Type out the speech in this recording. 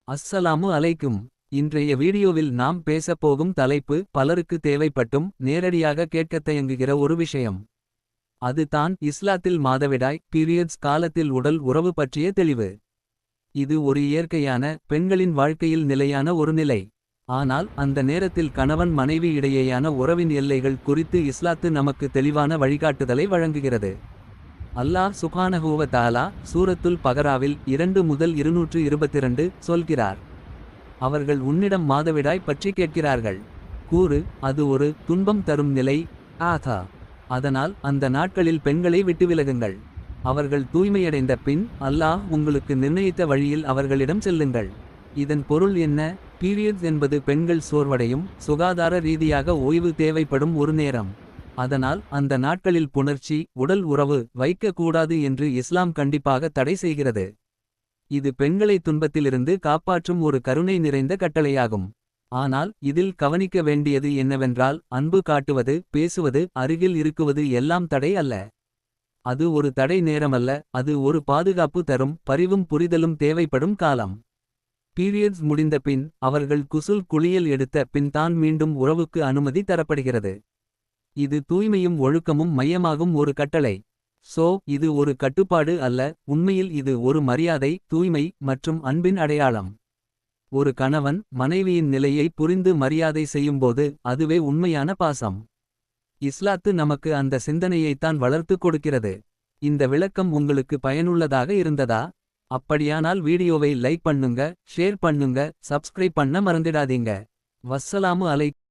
அஸ்ஸலாமு அலைக்கும். இன்றைய வீடியோவில் நாம் பேசப் போகும் தலைப்பு பலருக்கு தேவைப்பட்டும் நேரடியாக கேட்கத் தயங்குகிற ஒரு விஷயம். அது தான் இஸ்லாத்தில் மாதவிடாய் பீரியட்ஸ் காலத்தில் உடல் உறவு பற்றிய தெளிவு. இது ஒரு இயற்கையான பெண்களின் வாழ்க்கையில் நிலையான ஒரு நிலை. ஆனால் அந்த நேரத்தில் கணவன் மனைவி இடையேயான உறவின் எல்லைகள் குறித்து இஸ்லாத்து நமக்கு தெளிவான வழிகாட்டுதலை வழங்குகிறது. அல்லாஹ் சுப்ஹானஹு வ தஆலா சூரத்துல் பகராவில் 2 முதல் 222 சொல்கிறார். அவர்கள் உன்னிடம் மாதவிடாய் பற்றி கேட்கிறார்கள். கூறு, அது ஒரு துன்பம் தரும் நிலை. ஆதா. அதனால் அந்த நாட்களில் பெண்களை விட்டு விலகுங்கள். அவர்கள் தூய்மையடைந்த பின் அல்லாஹ் உங்களுக்கு நிர்ணயித்த வழியில் அவர்களிடம் செல்லுங்கள். இதன் பொருள் என்ன? பீரியட்ஸ் என்பது பெண்கள் சோர்வடையும் சுகாதார ரீதியாக ஓய்வு தேவைப்படும் ஒரு நேரம். அதனால் அந்த நாட்களில் புணர்ச்சி உடல் உறவு வைக்க கூடாது என்று இஸ்லாம் கண்டிப்பாக தடை செய்கிறது. இது பெண்களை துன்பத்திலிருந்து காப்பாற்றும் ஒரு கருணை நிறைந்த கட்டளையாகும். ஆனால் இதில் கவனிக்க வேண்டியது என்னவென்றால், அன்பு காட்டுவது பேசுவது அருகில் இருக்குவது எல்லாம் தடை அல்ல. அது ஒரு தடை நேரமல்ல, அது ஒரு பாதுகாப்பு தரும் பரிவும் புரிதலும் தேவைப்படும் காலம். பீரியட்ஸ் முடிந்த பின் அவர்கள் குசுல் குளியல் எடுத்த பின் தான் மீண்டும் உறவுக்கு அனுமதி தரப்படுகிறது. இது தூய்மையும் ஒழுக்கமும் மையமாகும் ஒரு கட்டளை. இது ஒரு கட்டுப்பாடு அல்ல, உண்மையில் இது ஒரு மரியாதை தூய்மை மற்றும் அன்பின் அடையாளம். ஒரு கணவன் மனைவியின் நிலையை புரிந்து மரியாதை செய்யும்போது அதுவே உண்மையான பாசம். இஸ்லாத்து நமக்கு அந்த சிந்தனையைத்தான் வளர்த்துக் கொடுக்கிறது. இந்த விளக்கம் உங்களுக்கு பயனுள்ளதாக இருந்ததா? அப்படியானால் வீடியோவை லைக் பண்ணுங்க, ஷேர் பண்ணுங்க, சப்ஸ்கிரைப் பண்ண மறந்திடாதீங்க. வஸ்ஸலாமு அலைக்கும்.